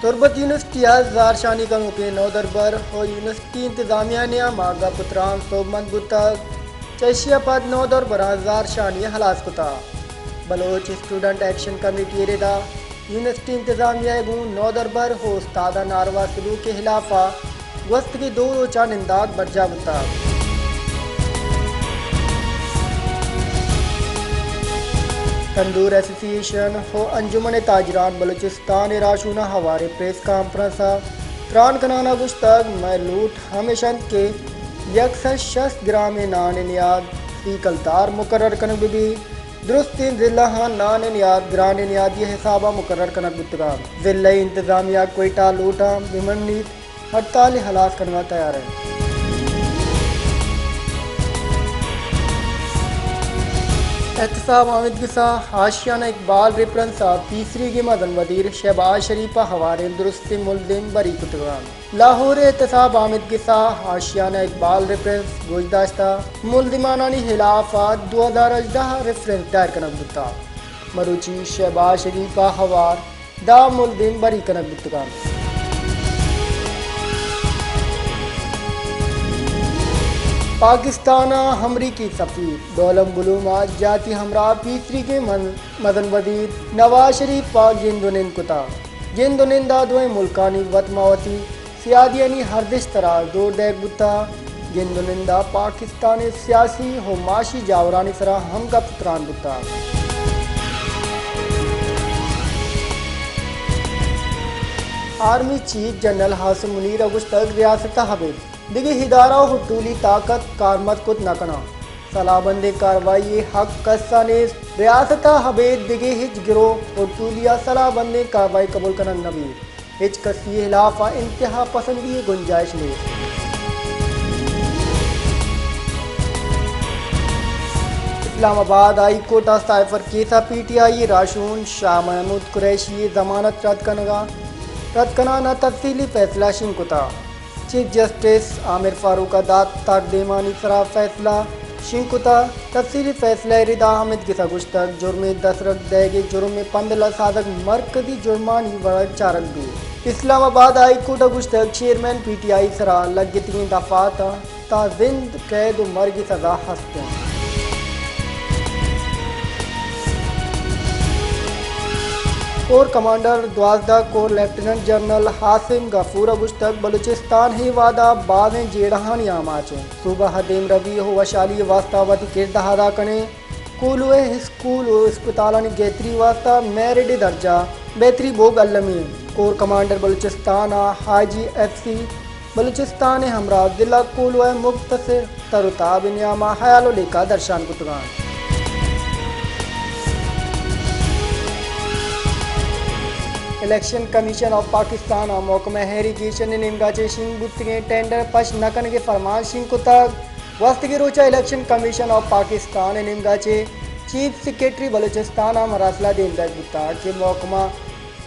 تربت university ہزار شانی Congo کے نو دربر ہو یونیورسٹی انتظامیہ نے ماگا پتران صوبمند بتگ چشیا پد نو دربر ہزار شانی ہلاس کتا بلوچ اسٹوڈنٹ ایکشن کمیٹی ریدا یونیورسٹی انتظامیہ گون نو دربر ہو استادہ ناروا سلوک کے خلاف گوست کی دو روچہ ننداگ برجا بتا تندور ایسوسی ایشن ہو انجمن تاجران بلوچستان راشونہ ہوارے پریس کانفرنس تران کنانا گشتگ میں لوٹ ہمیشند کے 160 گرام نان نیاد فی کلتار مقرر کنگ بھی درستین ضلع نان نیاد گران نیادی حسابہ مقرر کنگ بتگا ضلع انتظامیہ کوئٹہ لوٹا بمنیت ہڑتال ہلاس کرنا تیار ہے احتساب حامد گسا حاشیانہ اقبال ریفرنس تیسری کی مدن وزیر شہباز شریفہ حوارے درست ملزم بری کتگان لاہور احتساب حامد گسا حاشیانہ اقبال ریفرنس گوشداشتہ ملزمانانی خلاف 2018 ریفرنس دائر کنک بتا مروچی شہباز شریفہ حوار دا ملزم بری کنک بتگان پاکستان امریکی سفیر دولم بلوم جاتی ہمراہ تیسری کے مدن وزیر نواز شریف پاک جندونند کتا جندونندہ دوئے ملکانی وطماوتی سیادیانی ہردش تراز دور دیکھ بتا جندونندہ پاکستان سیاسی ہو معاشی جاورانی سرا ہم کا پتران بتا آرمی چیف جنرل حاسم منیر اگشتگ ریاست حبیب دیگی ہدارہ حٹولی طاقت کارمت کت نکنا صلاح بندے کاروائی حق کسانیز ریاست حبیب دیگی ہج گرو حٹولیا صلاح بندے کاروائی قبول کنن نبی ہج کسی خلاف انتہا پسندی گنجائش لے اسلام آباد ہائی کورٹ سائفر کیسا پی ٹی آئی راشون شاہ محمود قریشی ضمانت رد کنانا تفصیلی فیصلہ شنکتا چیف جسٹس عامر فاروق داد تقدیمانی سرا فیصلہ شنکتا تفصیلی فیصلہ ردا حامد گسا گشتگ جرم 10 رکھ دے گے جرم 15 صادق مرکزی جرمانی ورد چارک بھی اسلام آباد ہائی کورٹ گشتگ چیئرمین پی ٹی آئی سرا لگتین دفعات تا زند قید و مرگی سزا ہستے ہیں کور کمانڈر 12 کور لیفٹیننٹ جنرل حاسم غفور گشتگ بلوچستان ہی وعدہ بعدیں جیڑہانی آماچیں صوبہ حدیم روی ہو وشالی واسطہ وطی کردہ ادا کنے کولوے اسکول و اسپتالانی گیتری واسطہ میرڈ درجہ بہتری بوگ علمی کور کمانڈر بلوچستان حاجی ایف سی بلوچستان ہمراہ ضلع کولوے مختصر ترتاب نیامہ حیال و لیکا درشان کتگان الیکشن کمیشن آف پاکستان محکمہ ایریگیشن نے نمگاچے شنگ بتگیں ٹینڈر پش نکن کے فرمان شنگ کو تک وقت کے روچہ الیکشن کمیشن آف پاکستان نے نمگاچے چیف سیکریٹری بلوچستان مراسلہ دین دیکھ بتا کہ محکمہ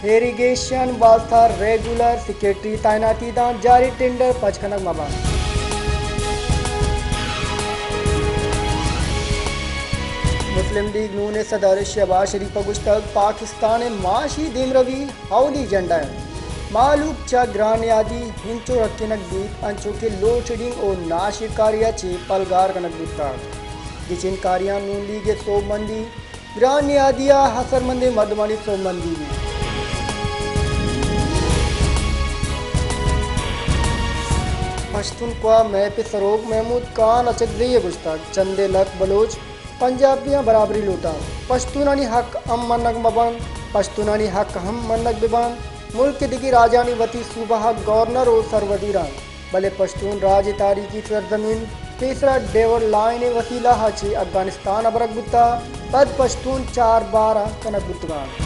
ایریگیشن واسطہ ریگولر سیکریٹری تعیناتی دان جاری ٹینڈر پچ کنک مبان مسلم لیگ نون صدر شہباز شریف گشتگ پاکستان معاشی دیم روی حولی جنڈا ہے معلوم چا گرانیادی ہنچو رکھنک بیت انچو کے لوڈ شیڈنگ اور ناشکاریہ چے پلگار کنک بیتا جچن کاریاں نون لیگ صوب مندی گرانیادیہ حسر مندے مردمانی صوب مندی بھی پشتونخوا میں پہ سروگ محمود خان اچکزئی گشتگ چندے لک بلوچ پنجابیاں برابری لوٹا پشتونانی حق ہم منگ مبان پشتونانی حق ہم منگ ببان ملک کے دگی راجانی وطی صوبہ گورنر و سروزیران بلے پشتون راج تاریخی سرزمین تیسرا ڈیوڈ لائن وسیلہ ہاچی افغانستان ابرک بتا پد پشتون 4 کنک بتگان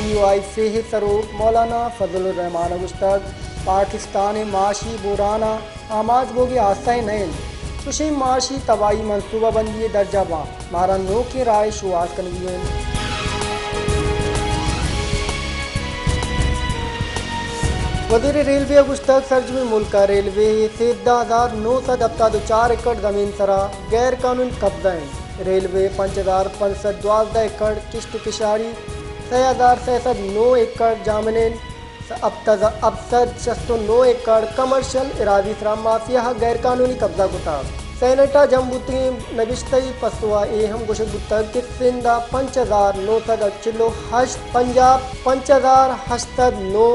GOI فیہ سروپ مولانا فضل الرحمان گشتگ پاکستان معاشی بورانا آماج بوگی آسائے نین سوشی معاشی تباہی منصوبہ بندی درجہ باں مارا نو کی رائے شواز کنگییں وزیر ریلوے گشتگ سرجمی ملکہ ریلوے 13,974 ایکڑ زمین سرا غیر قانون قبضہ ہیں ریلوے 5512 ایکڑ کشت کشاری 6609 ایکڑ جامنین ابسد 609 ایکڑ کمرشل اراضی فرام مافیا غیر قانونی قبضہ کتا سینیٹا جمبوتی نبشتی پسوا اہم گوشت بتر کہ سندہ 5948 پنجاب 5809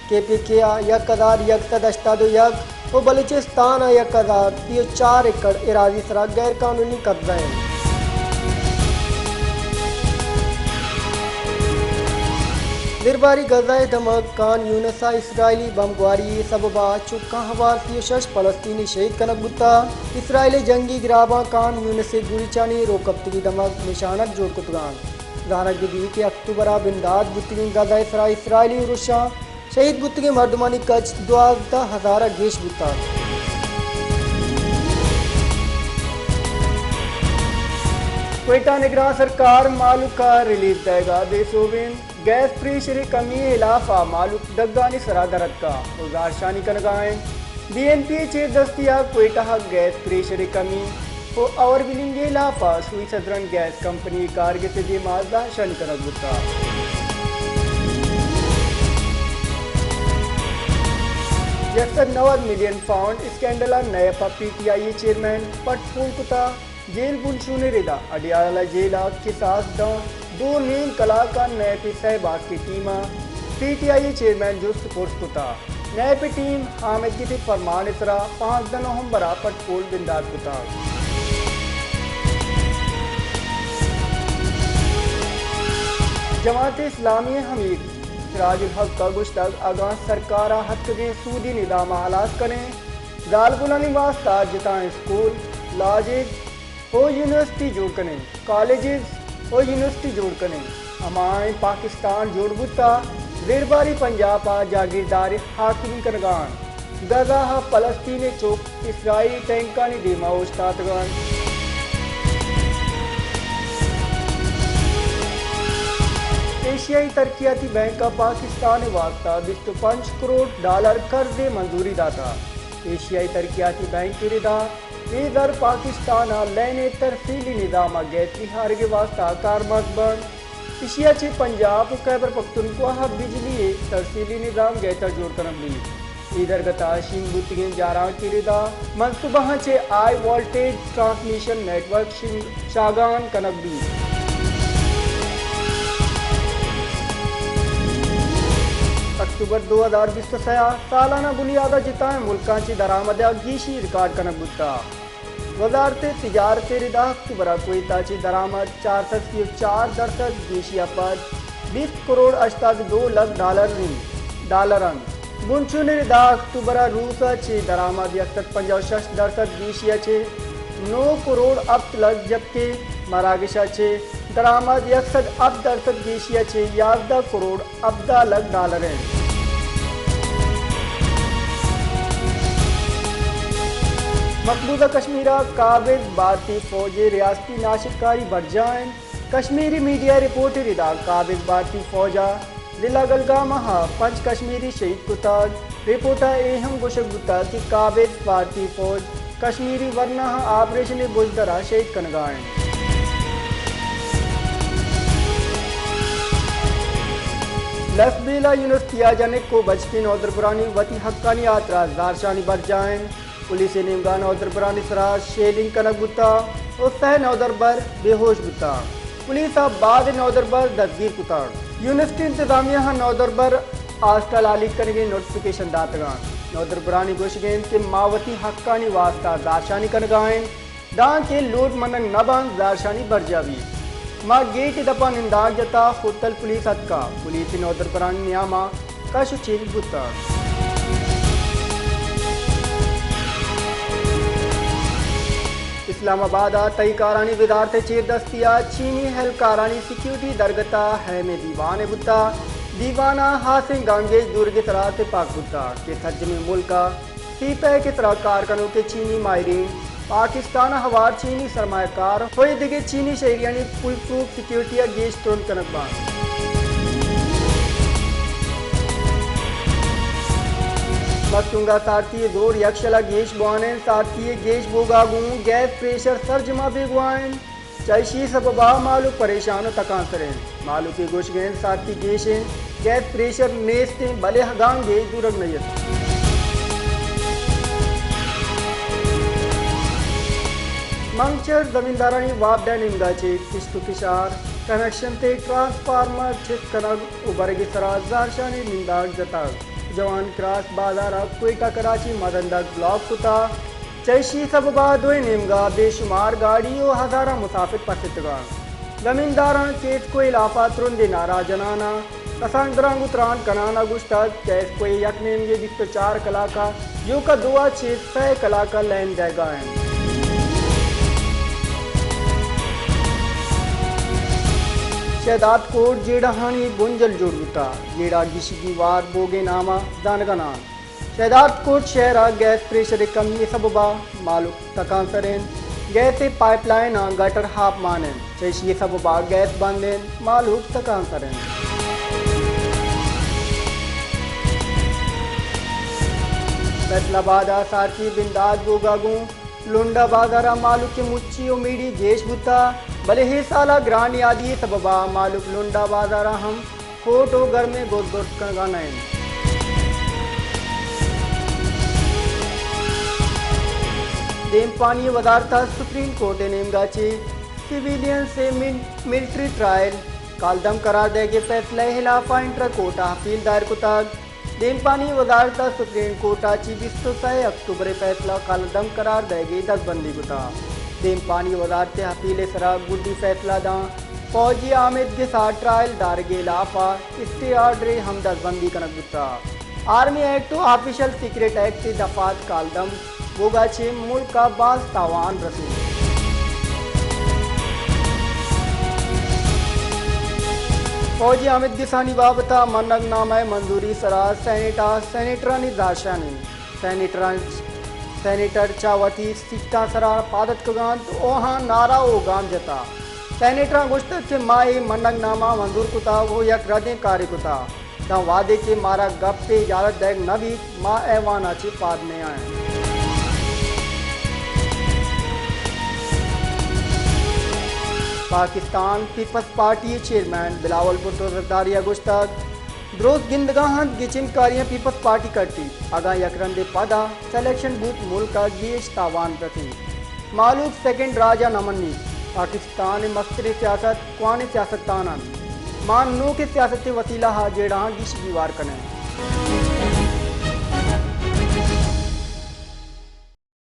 کے پی کیا 1181 و بلوچستان 1034 ایکڑ اراضی سرا غیر قانونی قبضہ ہیں۔ درباری غزہ دھمک کان یونسا اسرائیلی بمگواری سببا چکا ہوار 36 فلسطینی شہید کنک بتا اسرائیلی جنگی گراباں کان یونس گوری چانی روکبتگی دھمک نشانک جوڑ کتگان زانک بھی کہ اکتوبرہ بنداد بتگین غزہ اسرائیلی روشاں شہید بتگی مردمانی کچ 12,000 گیش بتا کوئٹہ نگراں سرکار مالک کا ریلیف دے گا دیسوبین گیس پریشر کمی علافہ مالک دگانی سرادرت کا اوزار شانی کنگائیں بی این پی چیف دستیاب کوئٹہ گیس پریشر کمی و اور بلنگ علافہ سوئی صدرن گیس کمپنی کارگت دی مازدہ شانی کنگ بتا یکسد 90 ملین پاؤنڈ اسکینڈلہ نئے پی ٹی آئی چیئرمین پٹ پھول کتا جیل بنشون ردا اڈیالہ جیلہ قصاص دو نیم کلاکان نئے پی صحبات کی ٹیمہ پی ٹی آئی چیئرمین جست پورس کتا نئے پی ٹیم حامد کی فرمان اسرا 5 نومبرہ پٹ پھول بنداد کتا جماعت اسلامی حمید سراج الحق کا گشتگ آگاں سرکارہ حد کے سودی نظام آلاز کریں زال بلانی واسطہ جتائیں اسکول لاجز ہو یونیورسٹی جوڑ کریں کالجز ہو یونیورسٹی جوڑ کریں ہمائیں پاکستان جوڑ بتا زیرباری پنجاب جاگیردار حاکمی کنگان غزہ فلسطین چوک اسرائیلی ٹینکانی دیما اوشتاتگان ایشیائی ترقیاتی بینک کا پاکستان واسطہ 25 کروڑ ڈالر قرض منظوری داتا ایشیائی ترقیاتی بینک کی ردا ادھر پاکستان لینے ترسیلی نظام گیتری ہارگے واسطہ کارمز بند ایشیا چھ پنجاب و خیبر پختونخوا بجلی ترسیلی نظام گیتر جوڑ کرن لی ادھر گتا شین بوتگین جاران کی ردا منصوبہ چھ آئی والٹیج ٹرانسمیشن نیٹ ورک شاگان کنک بھی اکتوبر 2023 سالانہ بنیادہ جتائیں ملکان چی درآمدہ گیشی ریکارڈ کنک بتا وزارت تجارت ردا اکتوبرہ کوئٹہ چی درآمد 434% گیشیا پر 20 کروڑ 82 لاکھ ڈالرن بنچون ردا اکتوبرہ روسا چی درآمد 165% گیشیا چی 9 کروڑ 8 لاکھ جبکہ مراکشہ چی درآمد 108% گیشیا چی 11 کروڑ 17 لاکھ ڈالر ہیں مقبوضہ کشمیرہ قابض بھارتی فوج ریاستی ناشکاری بڑھ جائیں کشمیری میڈیا رپورٹ ردا قابض بھارتی فوجہ ضلع گلگامہ پنچ کشمیری شہید کتاد رپورٹہ اہم گوشک بتا کہ قابض بھارتی فوج کشمیری ورنہ آپریشن بزدرہ شہید کنگائیں لسبیلا یونیورسٹی جنک کو بچکی نودر برانی وطی حقانی آتراز دارشانی بڑھ جائیں پولیس نیمگان نودر برانی سراج شیلنگ کنک بتا اور سہ نودر بر بے ہوش بتا پولیس بعد نودر بر دستگیر کتا یونیورسٹی انتظامیہ نودر بر آسٹل علی کنگی نوٹیفیکیشن داتگان نودر برانی گوشگین کے ماوتی حقانی واسطہ دارشانی کنگائیں دان کے لوٹ مننگ نبان دارشانی برجاوی ماں گیٹ دپا ننداگ جتا خودتل پولیس حد کا پولیس نودر برانی نیامہ کشو چیل بتا اسلام آباد تئی کارانی وزارت چیر دستیا چینی ہلکارانی سیکیورٹی درگتا ہے میں دیوان بتا دیوانہ حاسن گانگیج درگ سرات پاک بتا کے ترجمے ملکہ سی پے کے طرح کارکنوں کے چینی ماہرین پاکستان ہوار چینی سرمایہ کار ہوئے دیگے چینی شہریانی فل پروف سیکیورٹی گیش ترون کنکبان مستونگا سارتی زور یکشلا گیش بوانین سارتی گیش بوگاگون گیس پریشر سرجمہ بیگوائن چائشی سببا مالو پریشان و تکان سرین مالو کی گوش گین ساتھی گیشن گیس پریشر نیستیں بلے ہگانگے دورگ نیت منگچر زمیندارانی وابڈا نمگا چے کشت و کشار کنیکشن تے ٹرانسفارمر چھت کنگ ابرگی سرا زارشانی نمداگ جتاگ جوان کراس بازارہ کوئٹہ کراچی مدندگ بلاک کتا چیشی سببا دوئے نمگا بے شمار گاڑی و ہزارہ مسافر پسیتگا زمینداران کیس کوئی لافا ترندے نارا جنانا کسان درانگ اتران کنانا گشتگ کیس کوئی یک نمگے 24 کلاکا یو کا دعا 600 کلاکا لین دے گائیں شہداد کوٹ جیڑا ہانی بنجل جوڑ گتا جیڑا گشگی وار بوگے نامہ دانگنان شہداد کوٹ شہرہ گیس پریشر کمی سببا مالک تکان سرین گیس پائپ لائن گٹر ہاپ مانیں چیشی سببا گیس بندیں مالک تکان سرین فیصل آباد سارکی بنداد گوگاگوں لنڈا بازارہ مالک کے مچی و میڈی گیش بتا بلے ہی سالہ گرانی آدھی سببا مالک لنڈا بازارہ ہم کوٹ و گھر میں گوز گوز کنگانائیں دیم پانی وزارت سپریم کورٹ نیمگا چی سیویلین سے ملٹری ٹرائل کالدم قرار دے گے فیصلہ خلافہ انٹر کوٹا اپیل دائر کتاگ دیم پانی وزارت سپریم کورٹا چی 26 اکتوبر فیصلہ کالدم قرار دے گے دست بندی کتا دیم پانی وزارت اپیل سرا گڈی فیصلہ داں فوجی آمد کے ساتھ ٹرائل دارگے لافا اسٹے آرڈر ہم دست بندی کنک کتا آرمی ایکٹ و آفیشل سیکریٹ ایکٹ دفعات کالدم گوگا چھے ملک کا باز تاوان رسول فوجی آمد گسانی بابتا منگ نامہ منظوری سرا سینیٹرانی داشانی سینیٹر چاوتی سکتا سرا پادت کگان تو اوہاں نارا او گام جتا سینیٹران گوشت کے مائی منگ نامہ منظور کتا وہ یک ردیں کاری کتا تا وعدے کے مارا گپ پہ اجازت دیکھ نبی ماں ایوانا چھے پاد میں آئیں پاکستان پیپلز پارٹی چیئرمین بلاول بھٹو زرداریہ گشتگ دروز گندگاہاں گچن کاریاں پیپلز پارٹی کرتی آگاہ یکرندے پدا سلیکشن بوت ملک کا گیش تاوان رکھی معلوم سیکنڈ راجہ نمنی پاکستان مستر سیاست قوان سیاست دانان مان نو کے سیاست وسیلہ جیڑاں گیش دیوار کنے